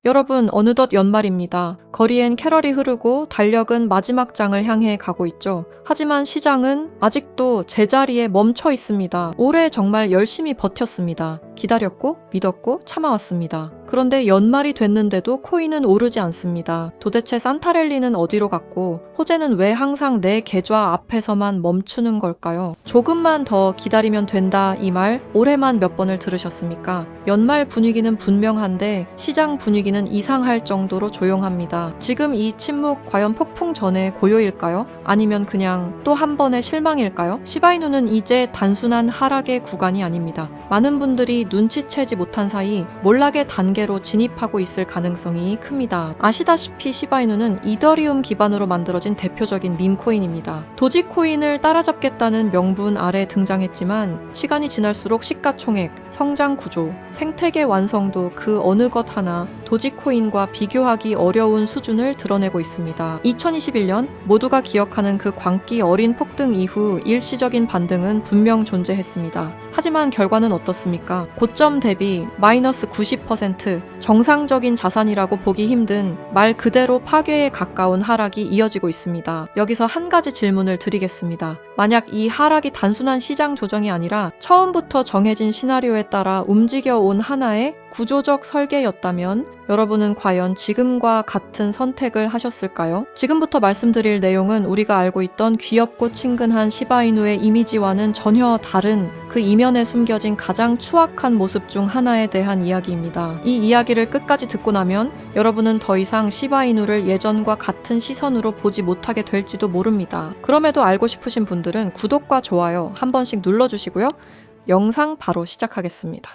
여러분, 어느덧 연말입니다. 거리엔 캐럴이 흐르고 달력은 마지막 장을 향해 가고 있죠. 하지만 시장은 아직도 제자리에 멈춰 있습니다. 올해 정말 열심히 버텼습니다. 기다렸고 믿었고 참아왔습니다. 그런데 연말이 됐는데도 코인은 오르지 않습니다. 도대체 산타랠리는 어디로 갔고 호재는 왜 항상 내 계좌 앞에서만 멈추는 걸까요? 조금만 더 기다리면 된다 이 말 올해만 몇 번을 들으셨습니까? 연말 분위기는 분명한데 시장 분위기는 이상할 정도로 조용합니다. 지금 이 침묵 과연 폭풍 전의 고요일까요? 아니면 그냥 또 한 번의 실망일까요? 시바이누는 이제 단순한 하락의 구간이 아닙니다. 많은 분들이 눈치채지 못한 사이 몰락의 단계로 진입하고 있을 가능성이 큽니다. 아시다시피 시바이누는 이더리움 기반으로 만들어진 대표적인 밈코인입니다. 도지코인을 따라잡겠다는 명분 아래 등장했지만 시간이 지날수록 시가총액, 성장 구조, 생태계 완성도 그 어느 것 하나 도지코인과 비교하기 어려운 수준을 드러내고 있습니다. 2021년 모두가 기억하는 그 광기 어린 폭등 이후 일시적인 반등은 분명 존재했습니다. 하지만 결과는 어떻습니까? 고점 대비 마이너스 90%, 정상적인 자산이라고 보기 힘든 말 그대로 파괴에 가까운 하락이 이어지고 있습니다. 여기서 한 가지 질문을 드리겠습니다. 만약 이 하락이 단순한 시장 조정이 아니라 처음부터 정해진 시나리오에 따라 움직여온 하나의 구조적 설계였다면 여러분은 과연 지금과 같은 선택을 하셨을까요? 지금부터 말씀드릴 내용은 우리가 알고 있던 귀엽고 친근한 시바이누의 이미지와는 전혀 다른 그 이면에 숨겨진 가장 추악한 모습 중 하나에 대한 이야기입니다. 이 이야기를 끝까지 듣고 나면 여러분은 더 이상 시바이누를 예전과 같은 시선으로 보지 못하게 될지도 모릅니다. 그럼에도 알고 싶으신 분들은 구독과 좋아요 한 번씩 눌러주시고요. 영상 바로 시작하겠습니다.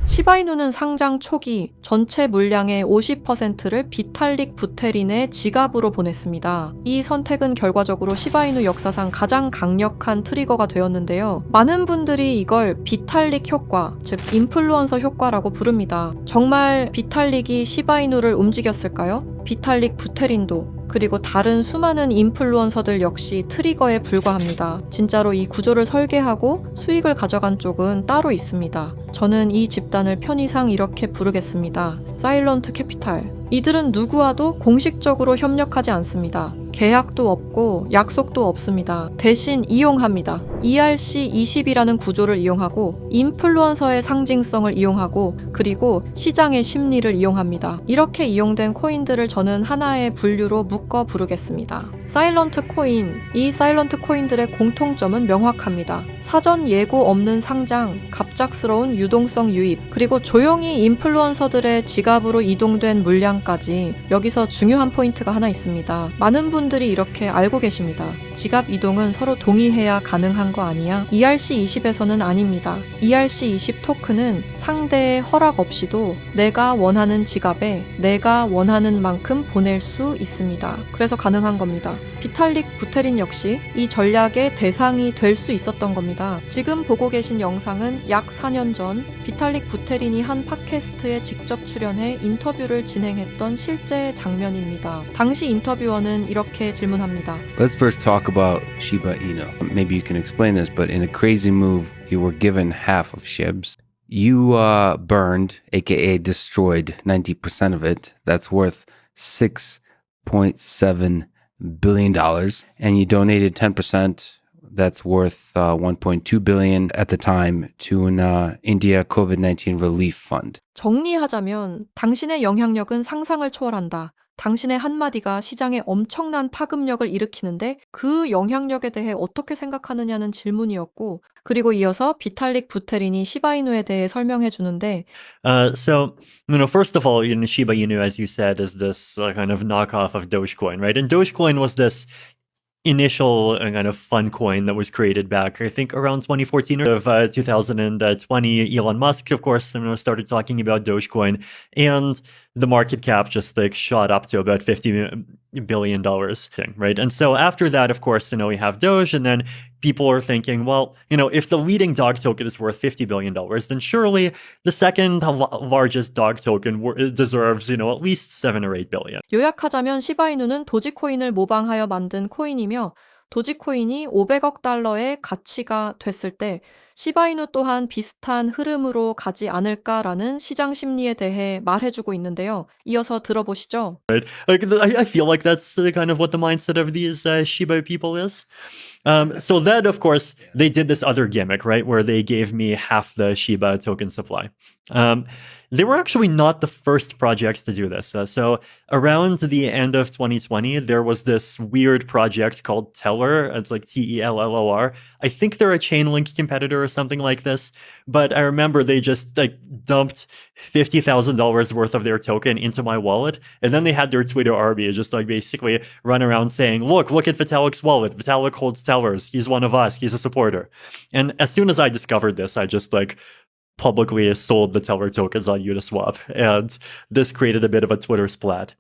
시바이누는 상장 초기 전체 물량의 50%를 비탈릭 부테린의 지갑으로 보냈습니다. 이 선택은 결과적으로 시바이누 역사상 가장 강력한 트리거가 되었는데요. 많은 분들이 이걸 비탈릭 효과, 즉 인플루언서 효과라고 부릅니다. 정말 비탈릭이 시바이누를 움직였을까요? 비탈릭 부테린도 그리고 다른 수많은 인플루언서들 역시 트리거에 불과합니다. 진짜로 이 구조를 설계하고 수익을 가져간 쪽은 따로 있습니다. 저는 이 집단을 편의상 이렇게 부르겠습니다. 사일런트 캐피탈. 이들은 누구와도 공식적으로 협력하지 않습니다. 계약도 없고 약속도 없습니다. 대신 이용합니다. ERC20이라는 구조를 이용하고 인플루언서의 상징성을 이용하고 그리고 시장의 심리를 이용합니다. 이렇게 이용된 코인들을 저는 하나의 분류로 묶어 부르겠습니다. 사일런트 코인. 이 사일런트 코인들의 공통점은 명확합니다. 사전 예고 없는 상장, 갑작스러운 유동성 유입, 그리고 조용히 인플루언서들의 지갑으로 이동된 물량까지 여기서 중요한 포인트가 하나 있습니다. 많은 분들이 이렇게 알고 계십니다. 지갑 이동은 서로 동의해야 가능한 거 아니야? ERC20에서는 아닙니다. ERC20 토큰은 상대의 허락 없이도 내가 원하는 지갑에 내가 원하는 만큼 보낼 수 있습니다. 그래서 가능한 겁니다. 비탈릭 부테린 역시 이 전략의 대상이 될 수 있었던 겁니다. 지금 보고 계신 영상은 약 4년 전 비탈릭 부테린이 한 팟캐스트에 직접 출연해 인터뷰를 진행했던 실제 장면입니다. 당시 인터뷰어는 이렇게 질문합니다. Let's first talk about Shiba Inu. Maybe you can explain this, but in a crazy move, you were given half of SHIBs. You burned, aka destroyed, 90% of it. That's worth $6.7 billion. And you donated 10%. That's worth $1.2 billion at the time to an India COVID-19 relief fund. 정리하자면 당신의 영향력은 상상을 초월한다. 당신의 한마디가 시장에 엄청난 파급력을 일으키는데 그 영향력에 대해 어떻게 생각하느냐는 질문이었고 그리고 이어서 비탈릭 부테린이 시바이누에 대해 설명해 주는데 First of all, Shiba Inu, as you said, is this kind of knockoff of Dogecoin, right? And Dogecoin was this initial kind of fun coin that was created back, I think, around 2014 or 2020. Elon Musk, of course, started talking about Dogecoin, and the market cap just shot up to about $50 billion, right? And so after that, of course, we have Doge, and then people are thinking, well, if the leading dog token is worth $50 billion, then surely the second largest dog token deserves, at least 7 or 8 billion. 요약하자면 시바이누는 도지코인을 모방하여 만든 코인이며 도지코인이 $500억 가치가 됐을 때 시바이누 또한 비슷한 흐름으로 가지 않을까라는 시장 심리에 대해 말해주고 있는데요. 이어서 들어보시죠. Like, I feel like that's kind of what the mindset of these Shiba people is. So then, of course, they did this other gimmick, right, where they gave me half the Shiba token supply. They were actually not the first project to do this. So around the end of 2020, there was this weird project called Teller. It's like Tellor. I think they're a Chainlink competitor or something like this. But I remember they just like dumped $50,000 worth of their token into my wallet. And then they had their Twitter army just like basically run around saying, look at Vitalik's wallet. Vitalik holds Tellers. He's one of us. He's a supporter. And as soon as I discovered this, I just like publicly sold the Teller tokens on Uniswap, and this created a bit of a Twitter splat.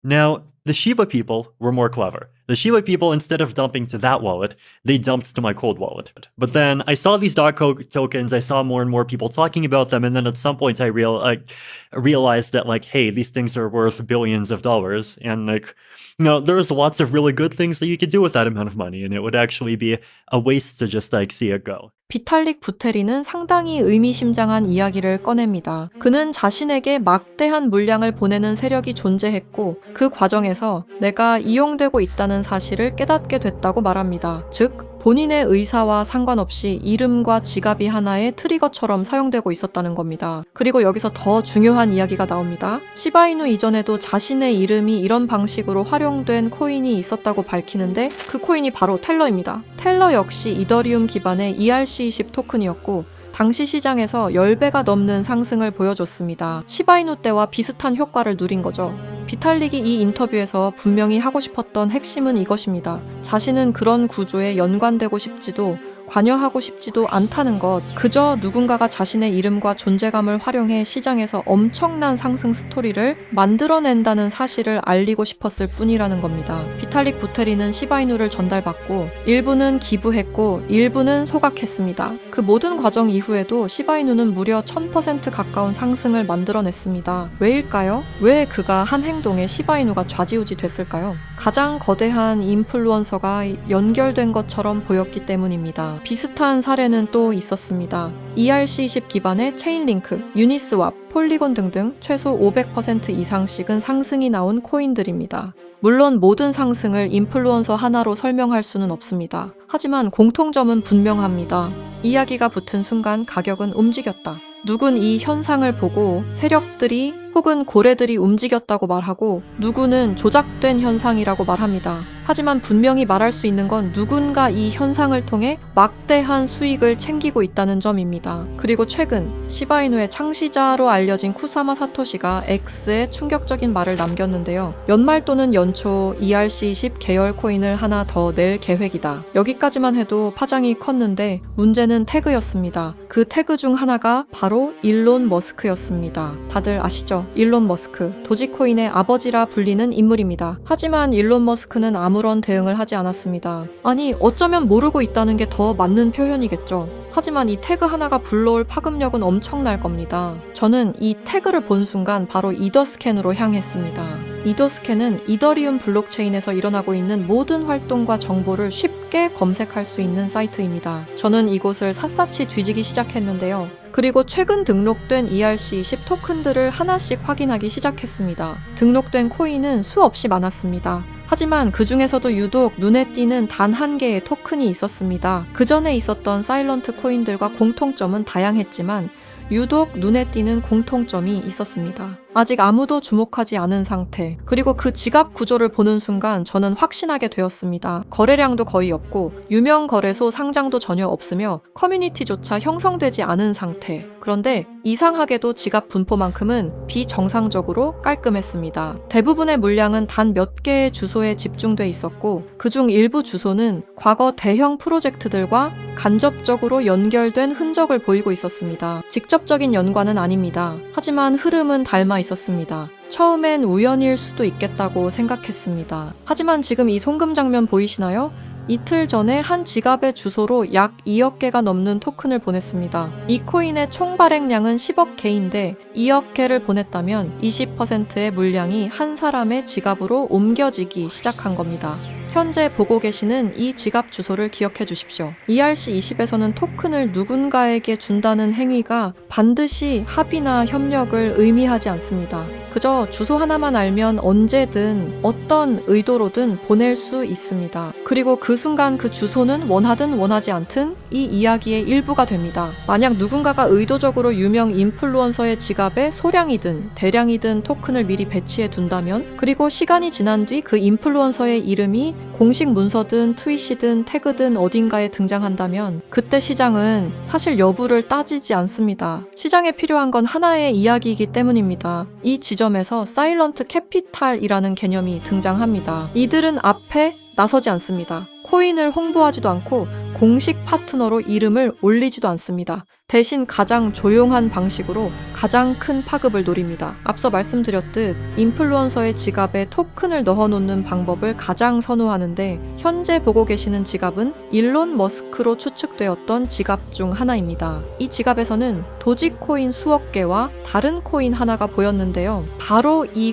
Now, the Shiba people were more clever. The Shiba people, instead of dumping to that wallet, they dumped to my cold wallet. But then I saw these tokens, I saw more and more people talking about them, and then at some point I realized that, like, hey, these things are worth billions of dollars, and like, there's lots of really good things that you could do with that amount of money, and it would actually be a waste to just like see it go. 비탈릭 부테리는 상당히 의미심장한 이야기를 꺼냅니다. 그는 자신에게 막대한 물량을 보내는 세력이 존재했고 그 과정에서 내가 이용되고 있다는 사실을 깨닫게 됐다고 말합니다. 즉, 본인의 의사와 상관없이 이름과 지갑이 하나의 트리거처럼 사용되고 있었다는 겁니다. 그리고 여기서 더 중요한 이야기가 나옵니다. 시바이누 이전에도 자신의 이름이 이런 방식으로 활용된 코인이 있었다고 밝히는데 그 코인이 바로 텔러입니다. 텔러 역시 이더리움 기반의 ERC20 토큰이었고 당시 시장에서 10배가 넘는 상승을 보여줬습니다. 시바이누 때와 비슷한 효과를 누린 거죠. 비탈릭이 이 인터뷰에서 분명히 하고 싶었던 핵심은 이것입니다. 자신은 그런 구조에 연관되고 싶지도 관여하고 싶지도 않다는 것, 그저 누군가가 자신의 이름과 존재감을 활용해 시장에서 엄청난 상승 스토리를 만들어낸다는 사실을 알리고 싶었을 뿐이라는 겁니다. 비탈릭 부테리는 시바이누를 전달받고 일부는 기부했고 일부는 소각했습니다. 그 모든 과정 이후에도 시바이누는 무려 1000% 가까운 상승을 만들어냈습니다. 왜일까요? 왜 그가 한 행동에 시바이누가 좌지우지 됐을까요? 가장 거대한 인플루언서가 연결된 것처럼 보였기 때문입니다. 비슷한 사례는 또 있었습니다. ERC20 기반의 체인링크, 유니스왑, 폴리곤 등등 최소 500% 이상씩은 상승이 나온 코인들입니다. 물론 모든 상승을 인플루언서 하나로 설명할 수는 없습니다. 하지만 공통점은 분명합니다. 이야기가 붙은 순간 가격은 움직였다. 누군 이 현상을 보고 세력들이 혹은 고래들이 움직였다고 말하고 누구는 조작된 현상이라고 말합니다. 하지만 분명히 말할 수 있는 건 누군가 이 현상을 통해 막대한 수익을 챙기고 있다는 점입니다. 그리고 최근 시바이누의 창시자로 알려진 쿠사마 사토시가 X에 충격적인 말을 남겼는데요. 연말 또는 연초 ERC20 계열 코인을 하나 더 낼 계획이다. 여기까지만 해도 파장이 컸는데 문제는 태그였습니다. 그 태그 중 하나가 바로 일론 머스크였습니다. 다들 아시죠? 일론 머스크, 도지코인의 아버지라 불리는 인물입니다. 하지만 일론 머스크는 아무런 대응을 하지 않았습니다. 아니, 어쩌면 모르고 있다는 게 더 맞는 표현이겠죠. 하지만 이 태그 하나가 불러올 파급력은 엄청날 겁니다. 저는 이 태그를 본 순간 바로 이더스캔으로 향했습니다. 이더스캔은 이더리움 블록체인에서 일어나고 있는 모든 활동과 정보를 쉽게 검색할 수 있는 사이트입니다. 저는 이곳을 샅샅이 뒤지기 시작했는데요. 그리고 최근 등록된 ERC20 토큰들을 하나씩 확인하기 시작했습니다. 등록된 코인은 수없이 많았습니다. 하지만 그 중에서도 유독 눈에 띄는 단 한 개의 토큰이 있었습니다. 그 전에 있었던 사일런트 코인들과 공통점은 다양했지만 유독 눈에 띄는 공통점이 있었습니다. 아직 아무도 주목하지 않은 상태, 그리고 그 지갑 구조를 보는 순간 저는 확신하게 되었습니다. 거래량도 거의 없고 유명 거래소 상장도 전혀 없으며 커뮤니티조차 형성되지 않은 상태. 그런데 이상하게도 지갑 분포만큼은 비정상적으로 깔끔했습니다. 대부분의 물량은 단 몇 개의 주소에 집중돼 있었고 그중 일부 주소는 과거 대형 프로젝트들과 간접적으로 연결된 흔적을 보이고 있었습니다. 직접적인 연관은 아닙니다. 하지만 흐름은 닮아 있었습니다. 처음엔 우연일 수도 있겠다고 생각했습니다. 하지만 지금 이 송금 장면 보이시나요? 이틀 전에 한 지갑의 주소로 약 2억 개가 넘는 토큰을 보냈습니다. 이 코인의 총 발행량은 10억 개인데 2억 개를 보냈다면 20%의 물량이 한 사람의 지갑으로 옮겨지기 시작한 겁니다. 현재 보고 계시는 이 지갑 주소를 기억해 주십시오. ERC20에서는 토큰을 누군가에게 준다는 행위가 반드시 합의나 협력을 의미하지 않습니다. 그저 주소 하나만 알면 언제든 어떤 의도로든 보낼 수 있습니다. 그리고 그 순간 그 주소는 원하든 원하지 않든 이 이야기의 일부가 됩니다. 만약 누군가가 의도적으로 유명 인플루언서의 지갑에 소량이든 대량이든 토큰을 미리 배치해 둔다면, 그리고 시간이 지난 뒤 그 인플루언서의 이름이 공식 문서든 트윗이든 태그든 어딘가에 등장한다면 그때 시장은 사실 여부를 따지지 않습니다. 시장에 필요한 건 하나의 이야기이기 때문입니다. 이 지점에서 사일런트 캐피탈이라는 개념이 등장합니다. 이들은 앞에 나서지 않습니다. 코인을 홍보하지도 않고 공식 파트너로 이름을 올리지도 않습니다. 대신 가장 조용한 방식으로 가장 큰 파급을 노립니다. 앞서 말씀드렸듯 인플루언서의 지갑에 토큰을 넣어놓는 방법을 가장 선호하는데, 현재 보고 계시는 지갑은 일론 머스크로 추측되었던 지갑 중 하나입니다. 이 지갑에서는 도지코인 수억 개와 다른 코인 하나가 보였는데요. 바로 이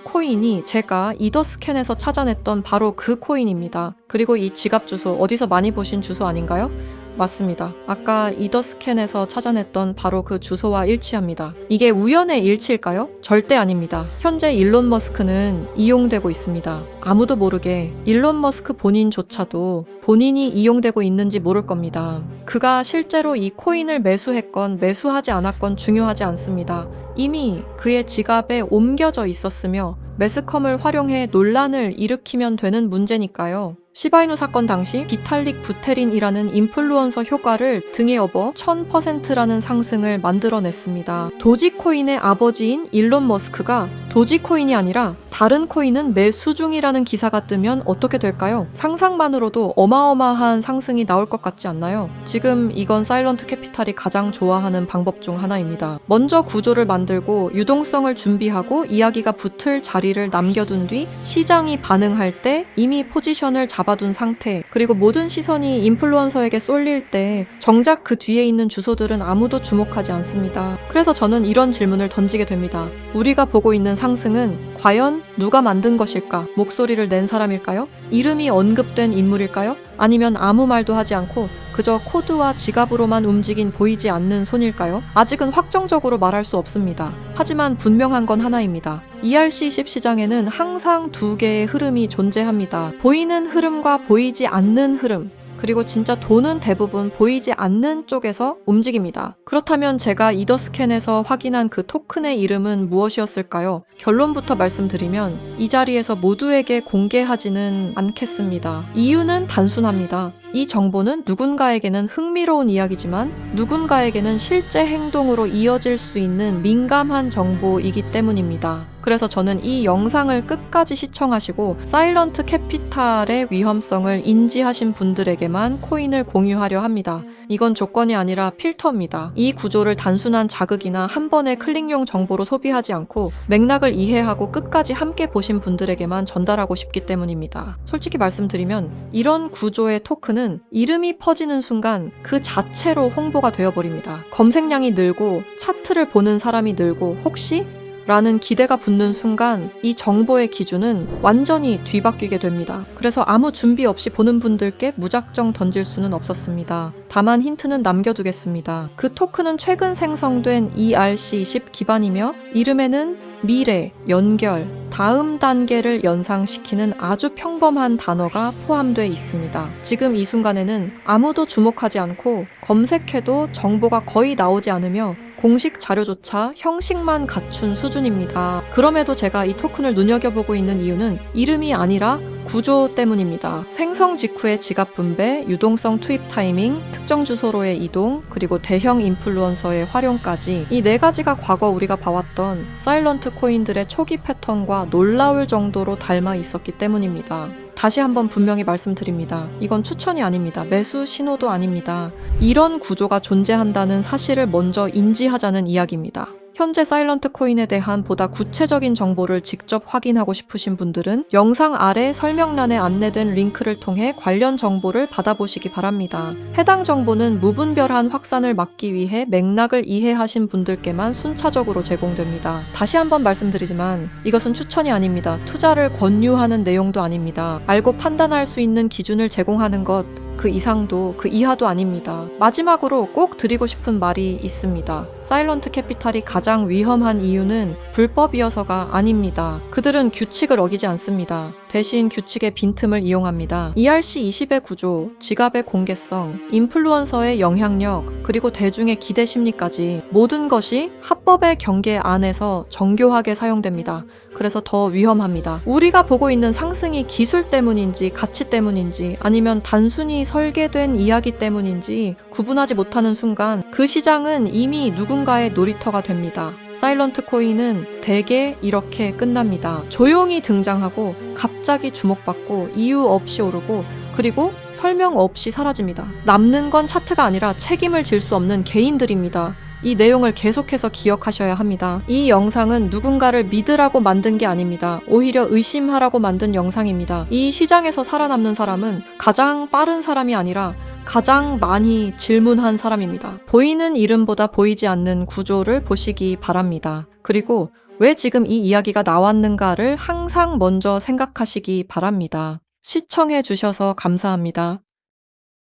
코인이 제가 이더스캔에서 찾아냈던 바로 그 코인입니다. 그리고 이 지갑 주소 어디서 많이 보신 주소 아닌가요? 맞습니다. 아까 이더스캔에서 찾아냈던 바로 그 주소와 일치합니다. 이게 우연의 일치일까요? 절대 아닙니다. 현재 일론 머스크는 이용되고 있습니다. 아무도 모르게 일론 머스크 본인조차도 본인이 이용되고 있는지 모를 겁니다. 그가 실제로 이 코인을 매수했건 매수하지 않았건 중요하지 않습니다. 이미 그의 지갑에 옮겨져 있었으며 매스컴을 활용해 논란을 일으키면 되는 문제니까요. 시바이누 사건 당시 비탈릭 부테린이라는 인플루언서 효과를 등에 업어 1000%라는 상승을 만들어냈습니다. 도지코인의 아버지인 일론 머스크가 도지코인이 아니라 다른 코인은 매수 중이라는 기사가 뜨면 어떻게 될까요? 상상만으로도 어마어마한 상승이 나올 것 같지 않나요? 지금 이건 사일런트 캐피탈이 가장 좋아하는 방법 중 하나입니다. 먼저 구조를 만들고 유동성을 준비하고 이야기가 붙을 자리를 남겨둔 뒤 시장이 반응할 때 이미 포지션을 잡아둔 상태, 그리고 모든 시선이 인플루언서에게 쏠릴 때 정작 그 뒤에 있는 주소들은 아무도 주목하지 않습니다. 그래서 저는 이런 질문을 던지게 됩니다. 우리가 보고 있는 상승은 과연 누가 만든 것일까? 목소리를 낸 사람일까요? 이름이 언급된 인물일까요? 아니면 아무 말도 하지 않고 그저 코드와 지갑으로만 움직인 보이지 않는 손일까요? 아직은 확정적으로 말할 수 없습니다. 하지만 분명한 건 하나입니다. ERC20 시장에는 항상 두 개의 흐름이 존재합니다. 보이는 흐름과 보이지 않는 흐름, 그리고 진짜 돈은 대부분 보이지 않는 쪽에서 움직입니다. 그렇다면 제가 이더스캔에서 확인한 그 토큰의 이름은 무엇이었을까요? 결론부터 말씀드리면 이 자리에서 모두에게 공개하지는 않겠습니다. 이유는 단순합니다. 이 정보는 누군가에게는 흥미로운 이야기지만 누군가에게는 실제 행동으로 이어질 수 있는 민감한 정보이기 때문입니다. 그래서 저는 이 영상을 끝까지 시청하시고 사일런트 캐피탈의 위험성을 인지하신 분들에게만 코인을 공유하려 합니다. 이건 조건이 아니라 필터입니다. 이 구조를 단순한 자극이나 한 번의 클릭용 정보로 소비하지 않고 맥락을 이해하고 끝까지 함께 보신 분들에게만 전달하고 싶기 때문입니다. 솔직히 말씀드리면 이런 구조의 토큰은 이름이 퍼지는 순간 그 자체로 홍보가 되어버립니다. 검색량이 늘고 차트를 보는 사람이 늘고 혹시? 라는 기대가 붙는 순간 이 정보의 기준은 완전히 뒤바뀌게 됩니다. 그래서 아무 준비 없이 보는 분들께 무작정 던질 수는 없었습니다. 다만 힌트는 남겨두겠습니다. 그 토큰은 최근 생성된 ERC20 기반이며 이름에는 미래, 연결, 다음 단계를 연상시키는 아주 평범한 단어가 포함되어 있습니다. 지금 이 순간에는 아무도 주목하지 않고 검색해도 정보가 거의 나오지 않으며 공식 자료조차 형식만 갖춘 수준입니다. 그럼에도 제가 이 토큰을 눈여겨보고 있는 이유는 이름이 아니라 구조 때문입니다. 생성 직후의 지갑 분배, 유동성 투입 타이밍, 특정 주소로의 이동, 그리고 대형 인플루언서의 활용까지 이 네 가지가 과거 우리가 봐왔던 사일런트 코인들의 초기 패턴과 놀라울 정도로 닮아 있었기 때문입니다. 다시 한번 분명히 말씀드립니다. 이건 추천이 아닙니다. 매수 신호도 아닙니다. 이런 구조가 존재한다는 사실을 먼저 인지하자는 이야기입니다. 현재 사일런트 코인에 대한 보다 구체적인 정보를 직접 확인하고 싶으신 분들은 영상 아래 설명란에 안내된 링크를 통해 관련 정보를 받아보시기 바랍니다. 해당 정보는 무분별한 확산을 막기 위해 맥락을 이해하신 분들께만 순차적으로 제공됩니다. 다시 한번 말씀드리지만 이것은 추천이 아닙니다. 투자를 권유하는 내용도 아닙니다. 알고 판단할 수 있는 기준을 제공하는 것, 그 이상도 그 이하도 아닙니다. 마지막으로 꼭 드리고 싶은 말이 있습니다. 사일런트 캐피탈이 가장 위험한 이유는 불법이어서가 아닙니다. 그들은 규칙을 어기지 않습니다. 대신 규칙의 빈틈을 이용합니다. ERC20의 구조, 지갑의 공개성, 인플루언서의 영향력, 그리고 대중의 기대 심리까지 모든 것이 합법의 경계 안에서 정교하게 사용됩니다. 그래서 더 위험합니다. 우리가 보고 있는 상승이 기술 때문인지 가치 때문인지 아니면 단순히 설계된 이야기 때문인지 구분하지 못하는 순간 그 시장은 이미 누군가의 놀이터가 됩니다. 사일런트 코인은 대개 이렇게 끝납니다. 조용히 등장하고 갑자기 주목받고 이유 없이 오르고 그리고 설명 없이 사라집니다. 남는 건 차트가 아니라 책임을 질 수 없는 개인들입니다. 이 내용을 계속해서 기억하셔야 합니다. 이 영상은 누군가를 믿으라고 만든 게 아닙니다. 오히려 의심하라고 만든 영상입니다. 이 시장에서 살아남는 사람은 가장 빠른 사람이 아니라 가장 많이 질문한 사람입니다. 보이는 이름보다 보이지 않는 구조를 보시기 바랍니다. 그리고 왜 지금 이 이야기가 나왔는가를 항상 먼저 생각하시기 바랍니다. 시청해 주셔서 감사합니다.